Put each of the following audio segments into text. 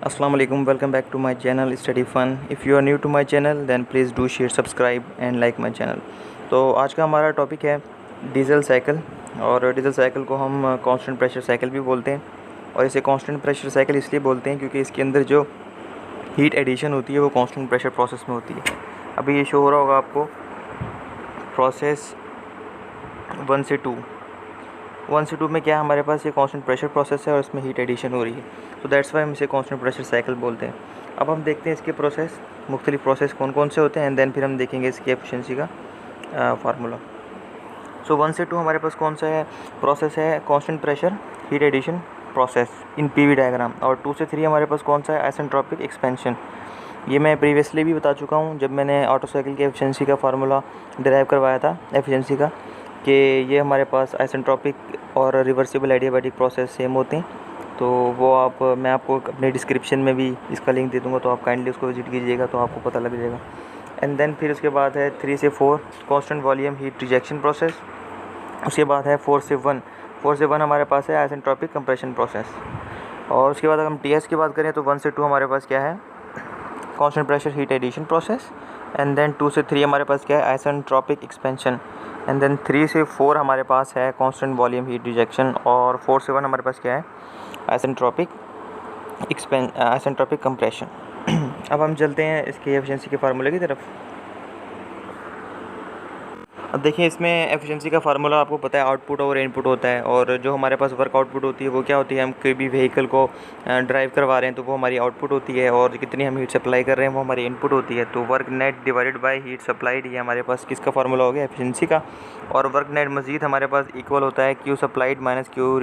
Assalamu alaikum, welcome back to my channel Study Fun. If you are new to my channel then please do share, subscribe and like my channel. तो आज का हमारा topic है diesel cycle. और diesel cycle को हम constant pressure cycle भी बोलते हैं। और इसे कांस्टेंट प्रेशर साइकिल इसलिए बोलते हैं क्योंकि इसके अंदर जो हीट एडिशन होती है वो कांस्टेंट प्रेशर प्रोसेस में होती है। अभी ये शो हो रहा होगा आपको प्रोसेस 1 से 2 में क्या है, हमारे पास ये कांस्टेंट प्रेशर प्रोसेस है और इसमें हीट एडिशन हो रही है, तो दैट्स वाई हम इसे कांस्टेंट प्रेशर साइकिल बोलते हैं। अब हम देखते हैं इसके प्रोसेस, मुख्तलिफ प्रोसेस कौन कौन से होते हैं, एंड देन फिर हम देखेंगे इसकी एफिशिएंसी का फार्मूला। सो 1 से 2 हमारे पास कौन सा है प्रोसेस है, constant pressure heat addition process in PV diagram. और 2 से 3 हमारे पास कौन सा है, आइसेंट्रोपिक एक्सपेंशन। ये मैं प्रीवियसली भी बता चुका हूँ जब मैंने ऑटो साइकिल की एफिशिएंसी का फार्मूला डिराइव करवाया था एफिशिएंसी का, कि ये हमारे पास आइसेंट्रोपिक और रिवर्सिबल एडियाबैटिक प्रोसेस सेम होते हैं। तो वो मैं आपको अपने डिस्क्रिप्शन में भी इसका लिंक दे दूँगा, तो आप काइंडली उसको विजिट कीजिएगा तो आपको पता लग जाएगा। एंड देन फिर उसके बाद है 3 से 4 constant volume heat rejection process. उसके बाद है 4 से 1 हमारे पास है आइसेंट्रोपिक कंप्रेशन प्रोसेस। और उसके बाद अगर हम टीएस की बात करें तो 1 से 2 हमारे पास क्या है, constant pressure heat addition process. And then 2 से 3 हमारे पास क्या है, आइसेंट्रोपिक एक्सपेंशन। एंड देन 3 से 4 हमारे पास है कांस्टेंट वॉल्यूम हीट रिजेक्शन। और 4 से 1 हमारे पास क्या है, आइसेंट्रोपिक कंप्रेशन। अब हम चलते हैं इसकी एफिशिएंसी के फार्मूले की तरफ। अब देखिए इसमें एफिशिएंसी का फार्मूला आपको पता है, आउटपुट और इनपुट होता है। और जो हमारे पास वर्क आउटपुट होती है वो क्या होती है, हम कोई भी व्हीकल को ड्राइव करवा रहे हैं तो वो हमारी आउटपुट होती है, और कितनी हम हीट सप्लाई कर रहे हैं वो हमारी इनपुट होती है। तो work net divided by heat supplied, ये हमारे पास किसका फार्मूला हो गया, एफिशिएंसी का। और वर्क नेट मज़ीद हमारे पास इक्वल होता है Q supplied minus Q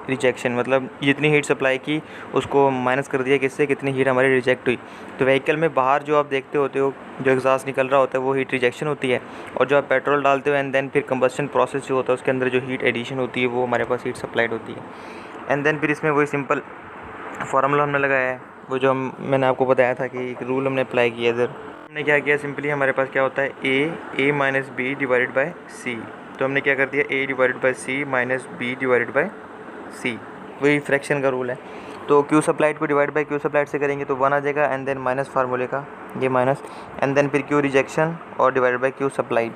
rejection, मतलब जितनी हीट सप्लाई की उसको माइनस कर दिया किससे, कितनी हीट हमारी रिजेक्ट हुई। तो व्हीकल में बाहर जो आप देखते होते हो जो एग्जॉस्ट निकल रहा होता है वो हीट रिजेक्शन होती है, और जो आप पेट्रोल डालते हो एंड देन फिर कंबस्शन प्रोसेस जो होता है उसके अंदर जो हीट एडिशन होती है वो हमारे पास हीट सप्लाइड होती है। एंड देन फिर इसमें वही सिंपल फार्मूला हमने लगाया है, वो जो मैंने आपको बताया था कि एक रूल हमने अप्लाई किया इधर। हमने क्या किया, सिंपली हमारे पास क्या होता है A minus B divided by C. तो हमने क्या कर दिया, A divided by C minus B divided by C, वही फ्रैक्शन का रूल है। तो क्यू सप्लाइड को डिवाइड बाय क्यू सप्लाइड से करेंगे तो 1 आ जाएगा, एंड देन माइनस फार्मूले का ये माइनस, एंड देन फिर क्यू रिजेक्शन और डिवाइडेड बाय क्यू सप्लाइड।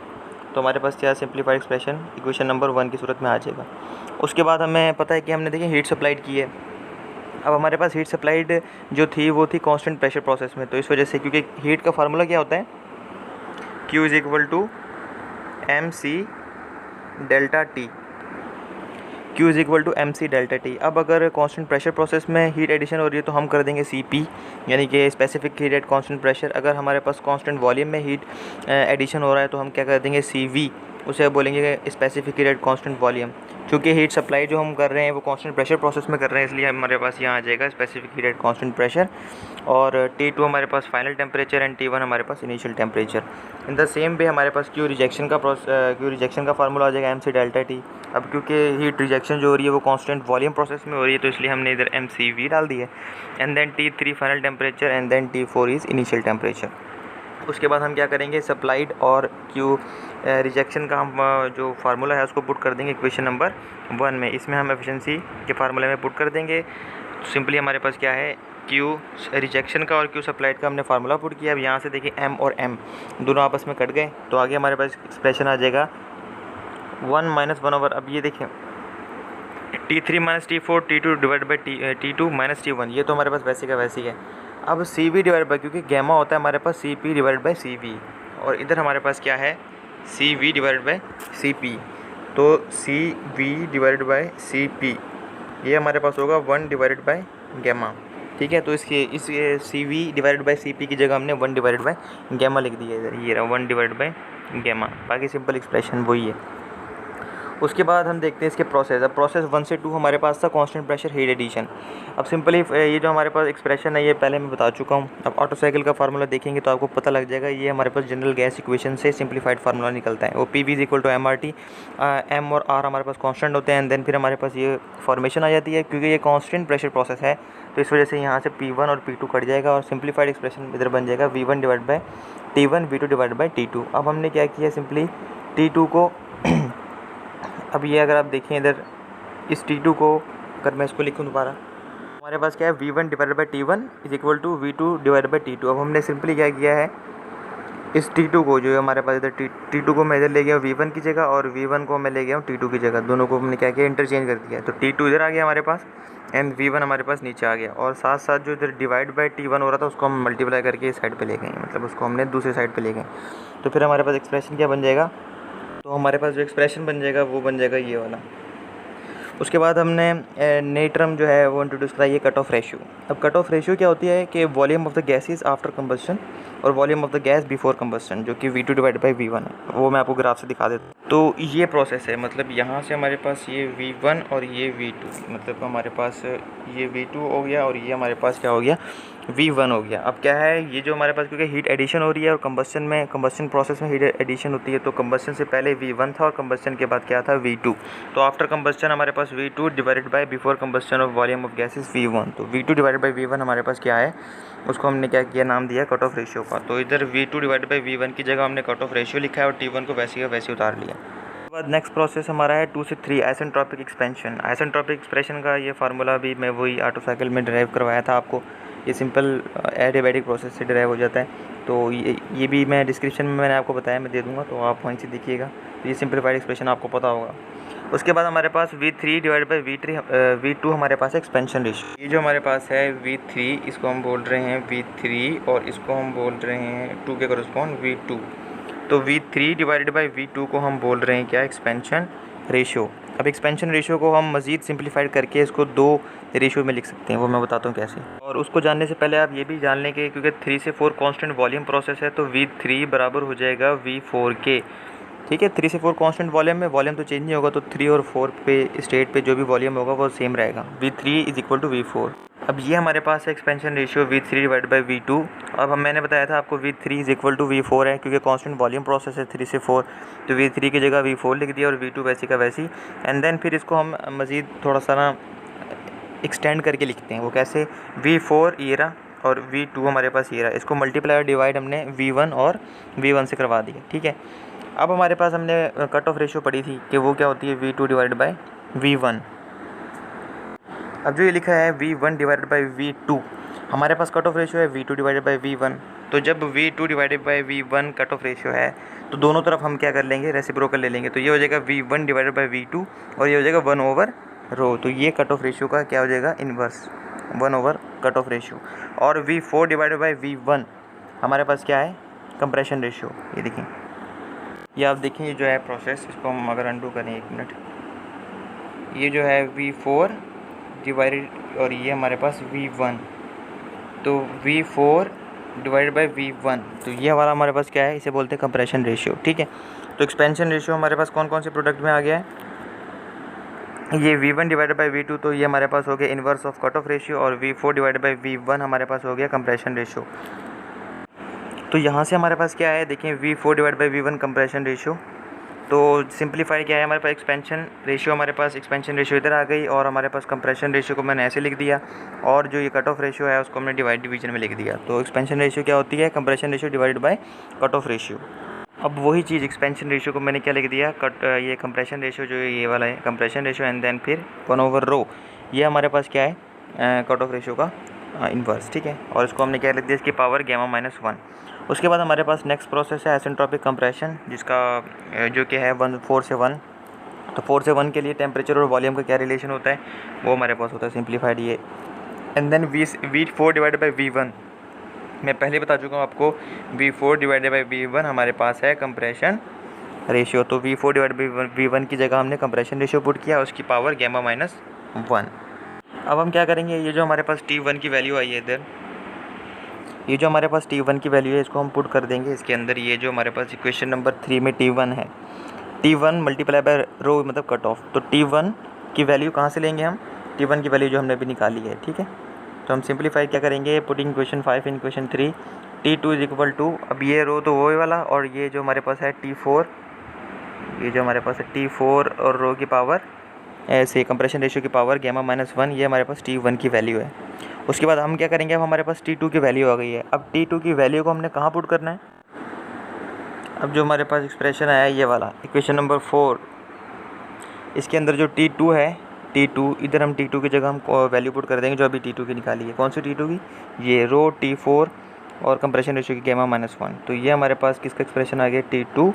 तो हमारे पास क्या सिंप्लीफाइड एक्सप्रेशन इक्वेशन नंबर 1 की सूरत में आ जाएगा। उसके बाद हमें पता है कि हमने देखिए हीट सप्लाइड की है। अब हमारे पास हीट सप्लाइड जो थी वो थी कांस्टेंट प्रेशर प्रोसेस में, तो इस वजह से क्योंकि हीट का फार्मूला क्या होता है, Q is equal to M C delta T, Q is equal to M C delta T. अब अगर कांस्टेंट प्रेशर प्रोसेस में हीट एडिशन हो रही है तो हम कर देंगे CP, यानी कि specific heat at constant pressure. अगर हमारे पास कांस्टेंट वॉल्यूम में हीट एडिशन हो रहा है तो हम क्या कर देंगे CV, उसे बोलेंगे specific heat at constant volume. क्योंकि हीट सप्लाई जो हम कर रहे हैं वो कांस्टेंट प्रेशर प्रोसेस में कर रहे हैं, इसलिए हमारे पास यहाँ आ जाएगा specific heat at constant pressure. और T2 हमारे पास फाइनल टेम्परेचर एंड T1 हमारे पास initial temperature. In the same way हमारे पास क्यू रिजेक्शन का फार्मूला आ जाएगा एम सी डेल्टा टी। अब क्योंकि हीट रिजेक्शन जो हो रही है वो कांस्टेंट वॉल्यूम प्रोसेस में हो रही है तो इसलिए हमने इधर MCV डाल दिया, and then T3 final temperature and then T4 is initial temperature. उसके बाद हम क्या करेंगे, सप्लाइड और क्यू रिजेक्शन का हम जो फार्मूला है उसको पुट कर देंगे इक्वेशन नंबर 1 में। इसमें हम एफिशिएंसी के फार्मूले में पुट कर देंगे। सिंपली हमारे पास क्या है, क्यू रिजेक्शन का और क्यू सप्लाइड का हमने फार्मूला पुट किया। अब यहाँ से देखिए M और M दोनों आपस में कट गए, तो आगे हमारे पास एक्सप्रेशन आ जाएगा 1 माइनस 1 ओवर। अब ये देखें T3 minus T4 T2 divide by T2 minus T1, ये तो हमारे पास वैसे का वैसे ही है। अब CV डिवाइड बाई, क्योंकि गैमा होता है हमारे पास CP डिवाइड बाई CV, और इधर हमारे पास क्या है CV डिवाइड बाई CP। तो CV डिवाइड बाई CP ये हमारे पास होगा 1 डिवाइडेड बाई गैमा, ठीक है। तो इस CV डिवाइडेड बाई CP की जगह हमने 1 डिवाइडेड बाई गैमा लिख दिया इधर, ये रहा 1 डिवाइडेड बाई गैमा। बाकी सिंपल एक्सप्रेशन वही है। उसके बाद हम देखते हैं इसके प्रोसेस। अब प्रोसेस 1 से 2 हमारे पास था कांस्टेंट प्रेशर हीट एडिशन। अब सिंपली ये जो हमारे पास एक्सप्रेशन है ये पहले मैं बता चुका हूँ। अब ऑटो साइकिल का फार्मूला देखेंगे तो आपको पता लग जाएगा, ये हमारे पास जनरल गैस इक्वेशन से सिंप्लीफाइड फार्मूला निकलता है। वो PV is equal to MRT, M और R हमारे पास कांस्टेंट होते हैं, एंड देन फिर हमारे पास ये फॉर्मेशन आ जाती है। क्योंकि ये कांस्टेंट प्रेशर प्रोसेस है तो इस वजह से यहाँ से P1 और P2 कट जाएगा, और सिंप्लीफाइड एक्सप्रेशन इधर बन जाएगा V1 divide by T1 V2 divide by T2। अब हमने क्या किया, सिंपली T2 को अब ये अगर आप देखें इधर इस T2 को, अगर मैं इसको लिखूँ दोबारा, हमारे पास क्या है, V1 divided by T1 is equal to V2 divided by T2। अब हमने सिंपली क्या किया है, इस T2 को जो है हमारे पास इधर T2 को मैं इधर ले गया हूँ V1 की जगह, और V1 को मैं ले गया हूँ T2 की जगह। दोनों को हमने क्या किया, इंटरचेंज कर दिया। तो T2 इधर आ गया हमारे पास एंड V1 हमारे पास नीचे आ गया, और साथ साथ जो इधर डिवाइड बाई T1 हो रहा था उसको हम मल्टीप्लाई करके इस साइड पे ले गए, मतलब उसको हमने दूसरी साइड पे ले गए। तो फिर हमारे पास एक्सप्रेशन क्या बन जाएगा, तो हमारे पास जो एक्सप्रेशन बन जाएगा वो बन जाएगा ये वाला। उसके बाद हमने नई टर्म जो है वो इंट्रोड्यूस कराई है, कट ऑफ रेशियो। अब कट ऑफ रेशियो क्या होती है कि volume of the gases after combustion और volume of the gas before combustion, जो कि V2 डिवाइड बाई V1 है। वो मैं आपको ग्राफ से दिखा देता हूँ। तो ये प्रोसेस है, मतलब यहाँ से हमारे पास ये V1 और ये V2, मतलब हमारे पास ये V2 हो गया और ये हमारे पास क्या हो गया, V1 हो गया। अब क्या है, ये जो हमारे पास क्योंकि हीट एडिशन हो रही है और कंबस्शन प्रोसेस में हीट एडिशन होती है, तो कंबस्शन से पहले V1 था और कंबस्शन के बाद क्या था, V2। तो आफ्टर कंबस्शन हमारे पास V2 divided by before combustion of volume of gases V1। तो V2 डिवाइडेड बाय V1 हमारे पास क्या है, उसको हमने क्या किया, नाम दिया कट ऑफ रेशियो का। तो इधर V2 डिवाइडेड बाय V1 की जगह हमने कट ऑफ रेशियो लिखा है और T1 को वैसे का वैसे उतार लिया। उसके बाद नेक्स्ट प्रोसेस हमारा है 2 से 3 आइसेंट्रोपिक एक्सपेंशन। आइसेंट्रोपिक एक्सप्रेशन का ये फार्मूला भी मैं वही ऑटो साइकिल में ड्राइव करवाया था आपको। ये सिंपल एडियाबैटिक प्रोसेस से ड्राइव हो जाता है। तो ये भी मैं डिस्क्रिप्शन में मैंने आपको बताया, मैं दे दूँगा, तो आप वहीं से देखिएगा। तो ये सिंपलीफाइड एक्सप्रेशन आपको पता होगा। उसके बाद हमारे पास V3 डिवाइड बाई V2 हमारे पास एक्सपेंशन रेशियो। ये जो हमारे पास है V3, इसको हम बोल रहे हैं V3 और इसको हम बोल रहे हैं 2 के करस्पॉन्ड V2। तो V3 डिवाइडेड बाई V2 को हम बोल रहे हैं क्या, एक्सपेंशन रेशियो। अब एक्सपेंशन रेशियो को हम मज़ीद सिंप्लीफाइड करके इसको 2 रेशियो में लिख सकते हैं, वो मैं बताता हूँ कैसे। और उसको जानने से पहले आप ये भी जान लें कि क्योंकि 3 से 4 कांस्टेंट वॉल्यूम प्रोसेस है, तो V3 बराबर हो जाएगा V4 के। ठीक है, 3 से 4 कांस्टेंट वॉल्यूम में वॉल्यूम तो चेंज नहीं होगा, तो 3 और 4 पे स्टेट पे जो भी वॉल्यूम होगा वो सेम रहेगा। V3 is equal to V4। अब ये हमारे पास है expansion ratio V3 divide by V2। अब मैंने बताया था आपको V3 is equal to V4 है, क्योंकि कांस्टेंट वॉल्यूम प्रोसेस है 3 से 4, तो V3 की जगह V4 लिख दिया और V2 वैसी का वैसी। एंड देन फिर इसको हम मज़ीद थोड़ा सा ना एक्सटेंड करके लिखते हैं। वो कैसे, V4 ये रहा और V2 हमारे पास ये रहा, इसको मल्टीप्लाई और डिवाइड हमने V1 और V1 से करवा दिया। ठीक है, अब हमारे पास हमने कट ऑफ रेशियो पढ़ी थी कि वो क्या होती है, V2 डिवाइड बाई V1। अब जो ये लिखा है V1 डिवाइडेड बाई V2, हमारे पास कट ऑफ रेशियो है V2 डिवाइडेड बाई V1। तो जब V2 divided by V1 cut off ratio है, तो दोनों तरफ हम क्या कर लेंगे, रेसिप्रोकल ले लेंगे। तो ये हो जाएगा V1 डिवाइडेड बाई V2 और ये हो जाएगा 1/ρ। तो ये कट ऑफ रेशियो का क्या हो जाएगा, इन्वर्स 1 कट ऑफ रेशियो। और V4 डिवाइडेड बाई V1 हमारे पास क्या है, कंप्रेशन रेशियो। ये देखिए, ये आप देखें, ये जो है प्रोसेस, इसको हम अगर अंडू करें 1 मिनट, ये जो है V4 डिवाइडेड और ये हमारे पास V1, तो V4 डिवाइडेड बाई V1, तो ये हमारा हमारे पास क्या है, इसे बोलते हैं कंप्रेशन रेशियो। ठीक है, तो एक्सपेंशन रेशियो हमारे पास कौन कौन से प्रोडक्ट में आ गया है, ये V1 डिवाइडेड बाई V2, तो ये हमारे पास हो गया inverse of cut off ratio, और V4 डिवाइडेड बाई V1 हमारे पास हो गया कंप्रेशन रेशियो। तो यहाँ से हमारे पास क्या है, देखें, V4 divide by V1 compression ratio. तो सिंप्लीफाई क्या है, हमारे पास एक्सपेंशन रेशियो, हमारे पास एक्सपेंशन रेशियो इधर आ गई, और हमारे पास कंप्रेशन रेशियो को मैंने ऐसे लिख दिया, और जो ये कट ऑफ रेशियो है उसको हमने डिवाइड डिवीजन में लिख दिया। तो एक्सपेंशन रेशियो क्या होती है, compression ratio divide by cut off ratio. अब वही चीज़ एक्सपेंशन रेशियो को मैंने क्या लिख दिया, ये कंप्रेशन रेशियो जो ये वाला है कंप्रेशन रेशियो, एंड देन फिर 1/ρ, ये हमारे पास क्या है, कट ऑफ रेशियो का इन्वर्स। ठीक है, और इसको हमने क्या लिख दिया, इसकी पावर γ-1। उसके बाद हमारे पास नेक्स्ट प्रोसेस है आइसेंट्रोपिक कंप्रेशन, जिसका जो कि है 4 से 1। तो 4 से 1 के लिए टेम्परेचर और वॉल्यूम का क्या रिलेशन होता है, वो हमारे पास होता है सिंप्लीफाइड ये। And then V4 divided by V1, मैं पहले बता चुका हूँ आपको, V4 डिवाइडेड बाई V1 हमारे पास है कंप्रेशन रेशियो। तो V4 डिवाइड बाई V1 की जगह हमने कंप्रेशन रेशियो पुट किया, उसकी पावर γ-1। अब हम क्या करेंगे, ये जो हमारे पास T1 की वैल्यू आई है इधर, ये जो हमारे पास T1 की वैल्यू है, इसको हम पुट कर देंगे इसके अंदर। ये जो हमारे पास इक्वेशन नंबर 3 में T1 है, T1 मल्टीप्लाई बाय ρ मतलब कट ऑफ। तो T1 की वैल्यू कहाँ से लेंगे हम, T1 की वैल्यू जो हमने अभी निकाली है। ठीक है, तो हम सिंप्लीफाई क्या करेंगे, putting equation 5 in equation 3, T2 is equal to, अब ये रो तो वो वाला, और ये जो हमारे पास है T4, ये जो हमारे पास है T4 और रो की पावर ऐसे कंप्रेशन रेशियो की पावर γ-1, ये हमारे पास T1 की वैल्यू है। उसके बाद हम क्या करेंगे, अब हमारे पास T2 की वैल्यू आ गई है। अब T2 की वैल्यू को हमने कहाँ पुट करना है, अब जो हमारे पास एक्सप्रेशन आया है ये वाला इक्वेशन नंबर 4, इसके अंदर जो T2 है T2, इधर हम T2 की जगह हम वैल्यू पुट कर देंगे जो अभी T2 की निकाली है। कौन सी T2 की? ये रो T4 और कंप्रेशन रेशियो की गैमा -1। तो ये हमारे पास किसका एक्सप्रेशन आ गया? T2।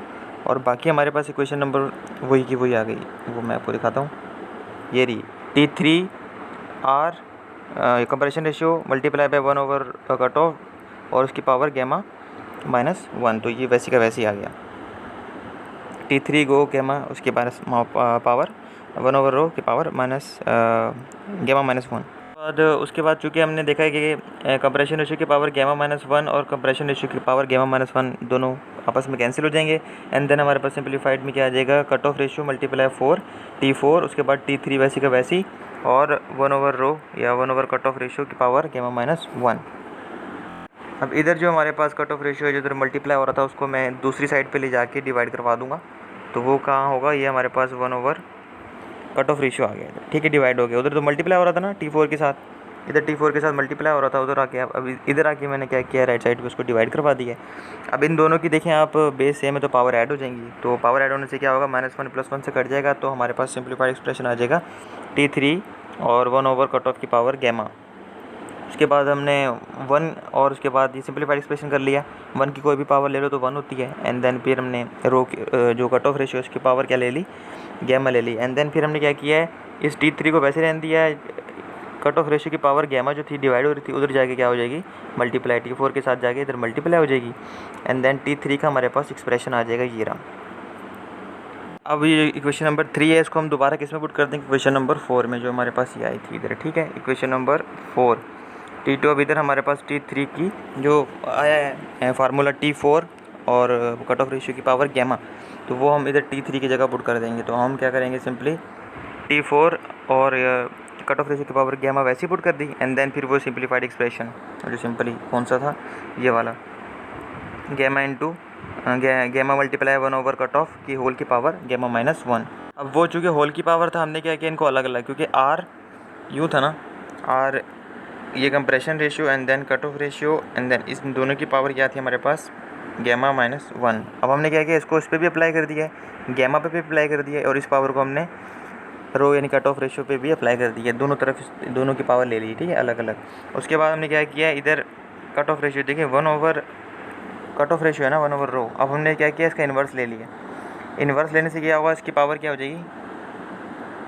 और बाकी हमारे पास इक्वेशन नंबर वही की वही आ गई, वो मैं आपको दिखाता हूँ। ये रही T3 R compression ratio multiply by 1 cut of और उसकी पावर गैमा -1। तो ये वैसी का वैसी आ गया। T3 गो गैमा उसके पावर 1 रो की पावर गैमा -1। उसके बाद चूँकि हमने देखा है कि कंप्रेशन रेशियो की पावर गैमा -1 और कंप्रेशन रेशियो की पावर गैमा -1 दोनों आपस में कैंसिल हो जाएंगे। एंड देन हमारे पास सिंप्लीफाइड में क्या आ जाएगा? Cut off ratio multiply 4 T4, उसके बाद T3 वैसी का वैसी, और 1 रो या 1 कट ऑफ रेशियो की पावर गैमा -1। अब इधर जो हमारे पास कट ऑफ रेशियो है जो इधर मल्टीप्लाई हो रहा था उसको मैं दूसरी साइड पे ले जाके डिवाइड करवा दूंगा। तो वो कहाँ होगा? ये हमारे पास 1 कट ऑफ रेशियो आ गया। ठीक है, डिवाइड हो गया। उधर तो मल्टीप्लाई हो रहा था ना T4 के साथ, इधर T4 के साथ मल्टीप्लाई हो रहा था उधर आके। अब इधर आके मैंने क्या किया? राइट साइड पे उसको डिवाइड करवा दिया। अब इन दोनों की देखें आप, बेस सेम है तो पावर ऐड हो जाएंगी। तो पावर ऐड होने से क्या होगा? -1 + 1 से कट जाएगा। तो हमारे पास सिंप्लीफाइड एक्सप्रेशन आ जाएगा T3 और 1 कट ऑफ की पावर गैमा। उसके बाद हमने 1 और उसके बाद ये सिंप्लीफाइड एक्सप्रेशन कर लिया। 1 की कोई भी पावर ले लो तो 1 होती है। एंड देन फिर हमने रो जो कट ऑफ रेशियो उसकी पावर क्या ले ली? गैमा ले ली। एंड देन फिर हमने क्या किया है? इस T3 को वैसे रहने दिया है। कट ऑफ रेशियो की पावर गैमा जो थी डिवाइड हो रही थी उधर जाके क्या हो जाएगी? मल्टीप्लाई T4 के साथ जाके इधर मल्टीप्लाई हो जाएगी। एंड देन T3 का हमारे पास एक्सप्रेशन आ जाएगा ये रहा। अब ये इक्वेशन नंबर 3 है, इसको हम दोबारा किस में पुट कर देंगे? इक्वेशन नंबर 4 में जो हमारे पास ये आई थी इधर। ठीक है, इक्वेशन नंबर 4 T2। अब इधर हमारे पास T3 की जो आया है फार्मूला T4 और कट ऑफ रेशियो की पावर गैमा, तो वो हम इधर T3 की जगह पुट कर देंगे। तो हम क्या करेंगे? सिंपली T4 और कट ऑफ रेशियो की पावर गैमा वैसे ही पुट कर दी। एंड देन फिर वो सिंप्लीफाइड एक्सप्रेशन जो सिंपली कौन सा था? ये वाला, gamma into gamma multiply 1 cut off की होल की पावर गैमा -1। अब वो चूँकि होल की पावर था हमने क्या किया? इनको अलग अलग, क्योंकि R यूँ था ना, R ये compression ratio and then cut off ratio and then इस दोनों की पावर क्या थी हमारे पास? गैमा -1। अब हमने क्या किया? इसको इस पर भी अप्लाई कर दिया है, गैमा पे भी अप्लाई कर दिया है, और इस पावर को हमने रो यानी कट ऑफ रेशियो पे भी अप्लाई कर दिया है। दोनों तरफ दोनों की पावर ले ली, ठीक है, अलग अलग। उसके बाद हमने क्या किया? इधर कट ऑफ रेशियो देखिए 1 कट ऑफ रेशियो है ना 1 रो। अब हमने क्या किया? इसका इन्वर्स ले लिया। इन्वर्स लेने से क्या होगा? इसकी पावर क्या हो जाएगी?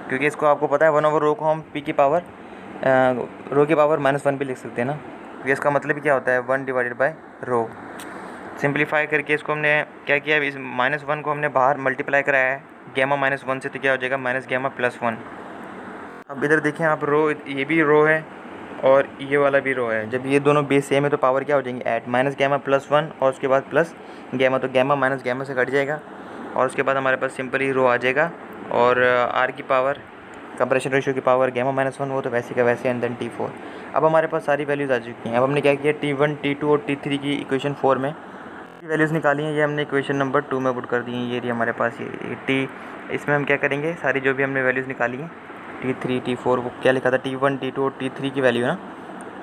क्योंकि इसको आपको पता है 1 रो को हम पी की पावर रो की पावर -1 भी लिख सकते हैं ना। तो इसका मतलब क्या होता है? 1 डिवाइडेड बाय रो। सिंप्लीफाई करके इसको हमने क्या किया? इस -1 को हमने बाहर मल्टीप्लाई कराया है गैमा -1 से, तो क्या हो जाएगा? -गैमा +1। अब इधर देखें आप, रो ये भी रो है और ये वाला भी रो है। जब ये दोनों बेस सेम है तो पावर क्या हो जाएंगी? ऐड -गैमा +1 और उसके बाद प्लस गैमा, तो गैमा माइनस गैमा से कट जाएगा। और उसके बाद हमारे पास सिंपल ही रो आ जाएगा और R की पावर कंप्रेशन रेशियो की पावर गैमा -1 वो तो वैसे का वैसे एंड देन T4। अब हमारे पास सारी वैल्यूज़ आ चुकी हैं। अब हमने क्या किया? T1 T2 और T3 की इक्वेशन 4 में वैल्यूज़ निकाली हैं। ये हमने इक्वेशन नंबर 2 में पुट कर दी हैं। ये रही हमारे पास ये T। इसमें हम क्या करेंगे? सारी जो भी हमने वैल्यूज़ निकाली हैं T3 T4, वो क्या लिखा था? T1 T2 और T3 की वैल्यू ना,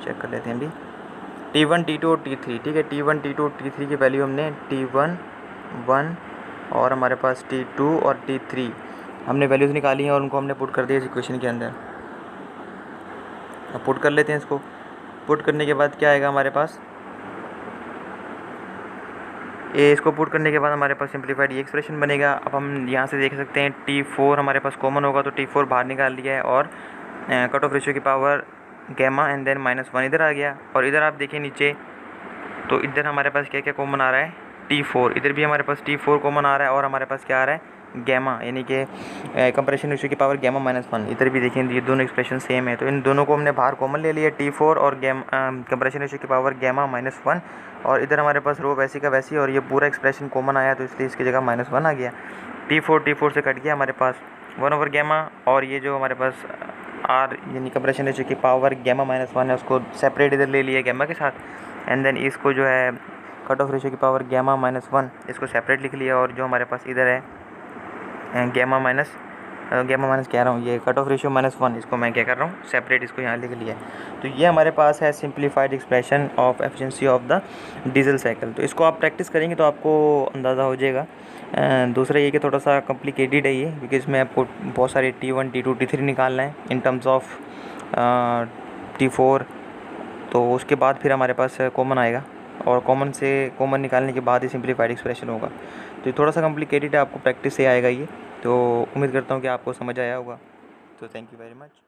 चेक कर लेते हैं अभी। T1 T2 और T3, ठीक है। T1 T2 और T3 की वैल्यू हमने T1 1 और हमारे पास T2 और T3 हमने वैल्यूज़ निकाली हैं और उनको हमने पुट कर दिया इस इक्वेशन के अंदर। अब पुट कर लेते हैं इसको। पुट करने के बाद क्या आएगा हमारे पास? इसको पुट करने के बाद हमारे पास सिंप्लीफाइड ये एक्सप्रेशन बनेगा। अब हम यहाँ से देख सकते हैं T4 हमारे पास कॉमन होगा, तो T4 बाहर निकाल लिया है और कट ऑफ रेशियो की पावर गैमा एंड देन -1 इधर आ गया। और इधर आप देखें नीचे, तो इधर हमारे पास क्या क्या कॉमन आ रहा है? T4। इधर भी हमारे पास T4 कॉमन आ रहा है और हमारे पास क्या आ रहा है? गैमा, यानी कि कंप्रेशन रेशियो की पावर गैमा -1। इधर भी देखें ये दोनों एक्सप्रेशन सेम है, तो इन दोनों को हमने बाहर कॉमन ले लिया, T4 और कंप्रेशन रेशियो की पावर गैमा -1। और इधर हमारे पास रो वैसी का वैसी और ये पूरा एक्सप्रेशन कॉमन आया, तो इसलिए इसकी जगह -1 आ गया। T4 से कट गया हमारे पास 1 गैमा, और ये जो हमारे पास R यानी कंप्रेशन रेशियो की पावर गैमा -1 है उसको सेपरेट इधर ले लिया गैमा के साथ। एंड देन इसको जो है कट ऑफ रेशियो की पावर गैमा -1 इसको सेपरेट लिख लिया। और जो हमारे पास इधर है गैमा गैमा माइनस कह रहा हूँ, ये कट ऑफ रेशियो -1, इसको मैं क्या कर रहा हूँ सेपरेट इसको यहाँ लिख लिया है। तो ये हमारे पास है simplified expression of efficiency of the diesel cycle. तो इसको आप प्रैक्टिस करेंगे तो आपको अंदाज़ा हो जाएगा। दूसरा ये कि थोड़ा सा कॉम्प्लिकेटेड है ये, क्योंकि इसमें आपको बहुत सारे T1 T2 T3 निकालना है इन टर्म्स ऑफ T4। तो उसके बाद फिर हमारे पास कॉमन आएगा, और कॉमन निकालने के बाद ही सिंप्लीफाइड एक्सप्रेशन होगा। तो ये थोड़ा सा कॉम्प्लिकेटेड है, आपको प्रैक्टिस से आएगा ये। तो उम्मीद करता हूँ कि आपको समझ आया होगा। तो थैंक यू वेरी मच।